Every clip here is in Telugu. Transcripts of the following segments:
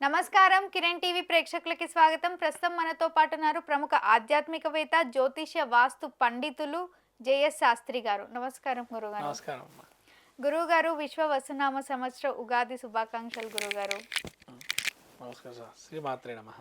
నమస్కారం కిరణ్ టీవీ ప్రేక్షకులకి స్వాగతం. ప్రస్తుతం మనతో పాటు ఉన్నారు ప్రముఖ ఆధ్యాత్మికవేత్త, జ్యోతిష్య వాస్తు పండితులు జేఎస్ శాస్త్రి గారు. నమస్కారం గురుగారు. నమస్కారం అమ్మా. గురుగారు, విశ్వ వసునామ సంవత్సర ఉగాది శుభాకాంక్షలు గురుగారు. నమస్కారం సార్. శ్రీమాత్రే నమః.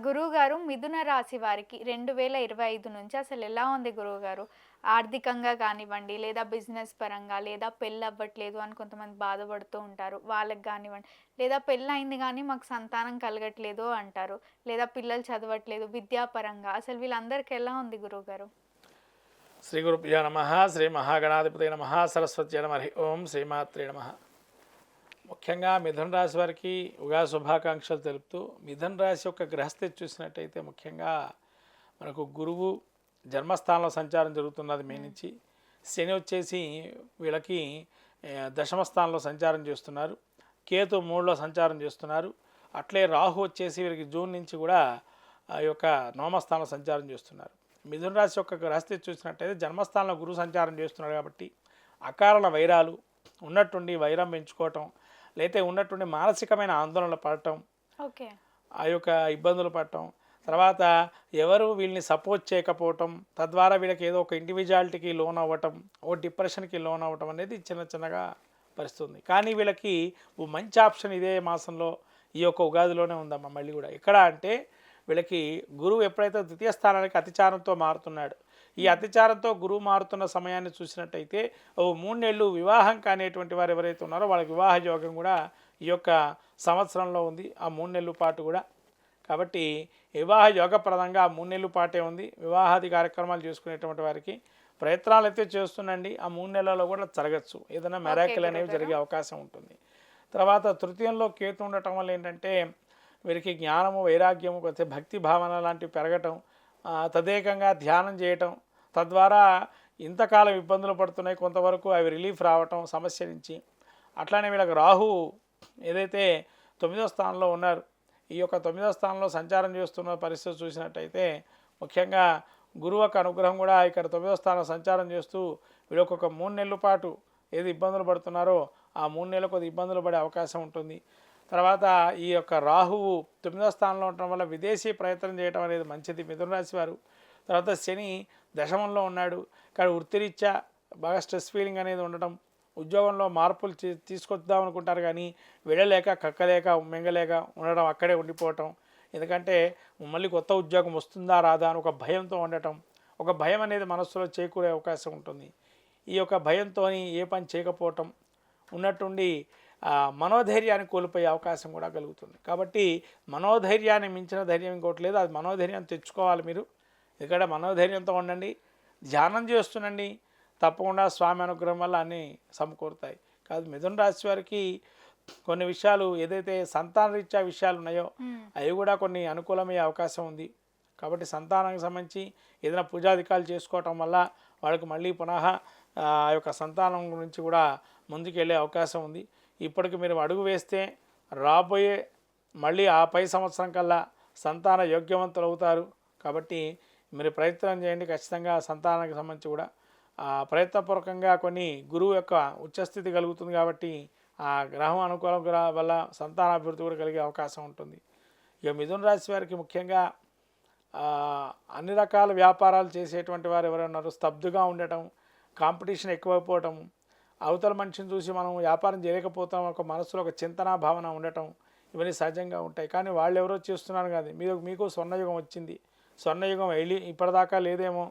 గురువుగారు, మిథున రాశి వారికి 2025 నుంచి అసలు ఎలా ఉంది గురువుగారు? ఆర్థికంగా కానివ్వండి, లేదా బిజినెస్ పరంగా, లేదా పెళ్ళి అవ్వట్లేదు అని కొంతమంది బాధపడుతూ ఉంటారు, వాళ్ళకి కానివ్వండి, లేదా పెళ్ళయింది కానీ మాకు సంతానం కలగట్లేదు అంటారు, లేదా పిల్లలు చదవట్లేదు, విద్యాపరంగా అసలు వీళ్ళందరికీ ఎలా ఉంది గురువుగారు? శ్రీ గురుభ్యో నమః. శ్రీ మహాగణాధిపతయ నమః. సరస్వత్యై నమః. ఓం శ్రీమాత్రే నమః. ముఖ్యంగా మిథున రాశి వారికి ఉగాది శుభాకాంక్షలు తెలుపుతూ, మిథున రాశి యొక్క గ్రహస్థితి చూసినట్టయితే ముఖ్యంగా మనకు గురువు జన్మస్థానంలో సంచారం జరుగుతున్నది మే నుంచి. శని వచ్చేసి వీళ్ళకి దశమ స్థానంలో సంచారం చేస్తున్నారు. కేతు 3లో సంచారం చేస్తున్నారు. అట్లే రాహు వచ్చేసి వీరికి జూన్ నుంచి కూడా ఆ యొక్క నవమస్థానంలో సంచారం చేస్తున్నారు. మిథున రాశి యొక్క గ్రహస్థితి చూసినట్టయితే జన్మస్థానంలో గురువు సంచారం చేస్తున్నారు కాబట్టి అకారణ వైరాలు ఉన్నట్టుండి వైరం పెంచుకోవటం, లేతే ఉన్నటువంటి మానసికమైన ఆందోళనలు పడటం, ఓకే, ఆ యొక్క ఇబ్బందులు పడటం, తర్వాత ఎవరు వీళ్ళని సపోర్ట్ చేయకపోవటం, తద్వారా వీళ్ళకి ఏదో ఒక ఇండివిజువాలిటీకి లోన్ అవ్వటం, ఓ డిప్రెషన్కి లోన్ అవ్వటం అనేది చిన్న చిన్నగా పరిస్థితుంది. కానీ వీళ్ళకి ఓ మంచి ఆప్షన్ ఇదే మాసంలో ఈ యొక్క ఉగాదిలోనే ఉందమ్మా. మళ్ళీ కూడా ఎక్కడ అంటే వీళ్ళకి గురువు ఎప్పుడైతే ద్వితీయ స్థానానికి అతిచారంతో మారుతున్నాడు, ఈ అతిచారంతో గురువు మారుతున్న సమయాన్ని చూసినట్టయితే ఓ 3 నెలలు వివాహం కానిటువంటి వారు ఎవరైతే ఉన్నారో వాళ్ళకి వివాహ యోగం కూడా ఈ యొక్క సంవత్సరంలో ఉంది, ఆ 3 నెలల పాటు కూడా. కాబట్టి వివాహ యోగప్రదంగా ఆ 3 నెలల పాటే ఉంది. వివాహాది కార్యక్రమాలు చేసుకునేటువంటి వారికి ప్రయత్నాలు అయితే చేస్తుండండి. ఆ 3 నెలల్లో కూడా జరగచ్చు, ఏదైనా మెరాకిల్ అనేవి జరిగే అవకాశం ఉంటుంది. తర్వాత తృతీయంలో కేతు ఉండటం వల్ల ఏంటంటే వీరికి జ్ఞానము, వైరాగ్యము, కొంచెం భక్తి భావన లాంటివి పెరగటం, తదేకంగా ధ్యానం చేయటం, తద్వారా ఇంతకాలం ఇబ్బందులు పడుతున్నాయి కొంతవరకు అవి రిలీఫ్ రావటం సమస్య నుంచి. అట్లానే వీళ్ళకి రాహు ఏదైతే 9వ స్థానంలో ఉన్నారు, ఈ యొక్క 9వ స్థానంలో సంచారం చేస్తున్న పరిస్థితి చూసినట్టయితే ముఖ్యంగా గురువు యొక్క అనుగ్రహం కూడా ఇక్కడ 9వ స్థానం సంచారం చేస్తూ వీళ్ళకి ఒక 3 నెలల పాటు ఏది ఇబ్బందులు పడుతున్నారో ఆ 3 నెలలకు కొద్ది ఇబ్బందులు పడే అవకాశం ఉంటుంది. తర్వాత ఈ యొక్క రాహువు 9వ స్థానంలో ఉండటం వల్ల విదేశీ ప్రయత్నం చేయడం అనేది మంచిది మిథున రాశి వారు. తర్వాత శని దశమంలో ఉన్నాడు, కానీ వృత్తిరీత్యా బాగా స్ట్రెస్ ఫీలింగ్ అనేది ఉండటం, ఉద్యోగంలో మార్పులు తీసుకొద్దాం అనుకుంటారు కానీ వెళ్ళలేక, కక్కలేక, మింగలేక ఉండడం, అక్కడే ఉండిపోవటం. ఎందుకంటే మళ్ళీ కొత్త ఉద్యోగం వస్తుందా రాదా అని ఒక భయంతో ఉండటం, ఒక భయం అనేది మనస్సులో చేకూరే అవకాశం ఉంటుంది. ఈ యొక్క భయంతో ఏ పని చేయకపోవటం, ఉన్నట్టుండి మనోధైర్యాన్ని కోల్పోయే అవకాశం కూడా కలుగుతుంది. కాబట్టి మనోధైర్యాన్ని మించిన ధైర్యం ఇంకోటి లేదు, అది మనోధైర్యాన్ని తెచ్చుకోవాలి మీరు. ఎందుకంటే మనోధైర్యంతో ఉండండి, ధ్యానం చేస్తుండండి, తప్పకుండా స్వామి అనుగ్రహం వల్ల అన్నీ సమకూరుతాయి. కాదు మిథున రాశి వారికి కొన్ని విషయాలు ఏదైతే సంతాన రీత్యా విషయాలు ఉన్నాయో అవి కూడా కొన్ని అనుకూలమయ్యే అవకాశం ఉంది. కాబట్టి సంతానానికి సంబంధించి ఏదైనా పూజాధికాలు చేసుకోవటం వల్ల వాళ్ళకి మళ్ళీ పునః ఆ యొక్క సంతానం గురించి కూడా ముందుకు వెళ్ళే అవకాశం ఉంది. ఇప్పటికి మీరు అడుగు వేస్తే రాబోయే మళ్ళీ ఆ పై సంవత్సరం కల్లా సంతాన యోగ్యవంతులు అవుతారు. కాబట్టి మీరు ప్రయత్నం చేయండి, ఖచ్చితంగా సంతానానికి సంబంధించి కూడా ప్రయత్నపూర్వకంగా కొన్ని గురువు యొక్క ఉచ్చస్థితి కలుగుతుంది కాబట్టి ఆ గ్రహం అనుకూలం వల్ల సంతానాభివృద్ధి కూడా కలిగే అవకాశం ఉంటుంది. ఇక మిథున రాశి వారికి ముఖ్యంగా అన్ని రకాల వ్యాపారాలు చేసేటువంటి వారు ఎవరున్నారు, స్తబ్దుగా ఉండటం, కాంపిటీషన్ ఎక్కువైపోవటం, అవతల మనిషిని చూసి మనం వ్యాపారం చేయలేకపోతాం ఒక మనసులో ఒక చింతనా భావన ఉండటం, ఇవన్నీ సహజంగా ఉంటాయి. కానీ వాళ్ళు ఎవరో చేస్తున్నారు కాదు, మీకు స్వర్ణయుగం వచ్చింది, స్వర్ణయుగం వెళ్ళి ఇప్పటిదాకా లేదేమో,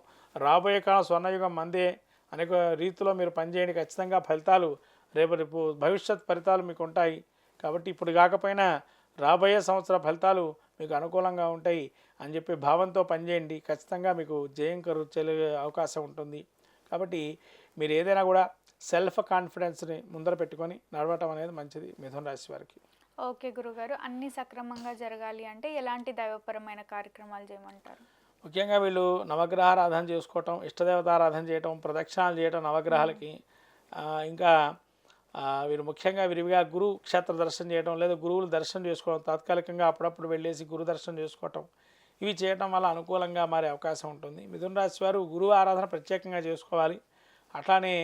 రాబోయే కాలం స్వర్ణయుగం మందే అనేక రీతిలో మీరు పనిచేయండి, ఖచ్చితంగా ఫలితాలు రేపు భవిష్యత్ ఫలితాలు మీకు ఉంటాయి. కాబట్టి ఇప్పుడు కాకపోయినా రాబోయే సంవత్సర ఫలితాలు మీకు అనుకూలంగా ఉంటాయి అని చెప్పి భావంతో పనిచేయండి, ఖచ్చితంగా మీకు జయం చెల్లే అవకాశం ఉంటుంది. కాబట్టి మీరు ఏదైనా కూడా సెల్ఫ్ కాన్ఫిడెన్స్ని ముందర పెట్టుకొని నడవటం అనేది మంచిది మిథున రాశి వారికి. ఓకే గురుగారు, అన్ని సక్రమంగా జరగాలి అంటే ఎలాంటి దైవపరమైన కార్యక్రమాలు చేయమంటారు? ముఖ్యంగా వీళ్ళు నవగ్రహారాధన చేసుకోవటం, ఇష్టదేవతారాధన చేయటం, ప్రదక్షిణాలు చేయటం నవగ్రహాలకి. ఇంకా వీరు ముఖ్యంగా విరివిగా గురు క్షేత్ర దర్శనం చేయడం, లేదా గురువులు దర్శనం చేసుకోవడం, తాత్కాలికంగా అప్పుడప్పుడు వెళ్ళేసి గురు దర్శనం చేసుకోవటం, ఇవి చేయటం వల్ల అనుకూలంగా మారే అవకాశం ఉంటుంది. మిథున రాశి వారు గురువు ఆరాధన ప్రత్యేకంగా చేసుకోవాలి. అట్లానే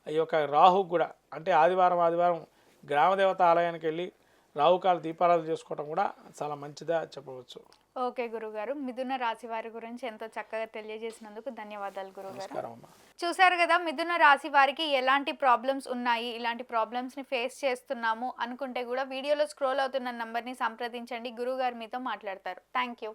ఈ యొక్క రాహు కూడా అంటే ఆదివారం గ్రామదేవత ఆలయానికి వెళ్ళి రాహుకాల దీపారాధన చేసుకోవడం కూడా చాలా మంచిదా చెప్పవచ్చు. ఓకే గురుగారు, మిథున రాశి వారి గురించి ఎంతో చక్కగా తెలియజేసినందుకు ధన్యవాదాలు గురుగారు. నమస్కారం అమ్మా. చూసారు కదా, మిథున రాశి వారికి ఎలాంటి ప్రాబ్లమ్స్ ఉన్నాయి, ఇలాంటి ప్రాబ్లమ్స్ని ఫేస్ చేస్తున్నాము అనుకుంటే కూడా వీడియోలో స్క్రోల్ అవుతున్న నంబర్ని సంప్రదించండి, గురుగారు మీతో మాట్లాడతారు. Thank you.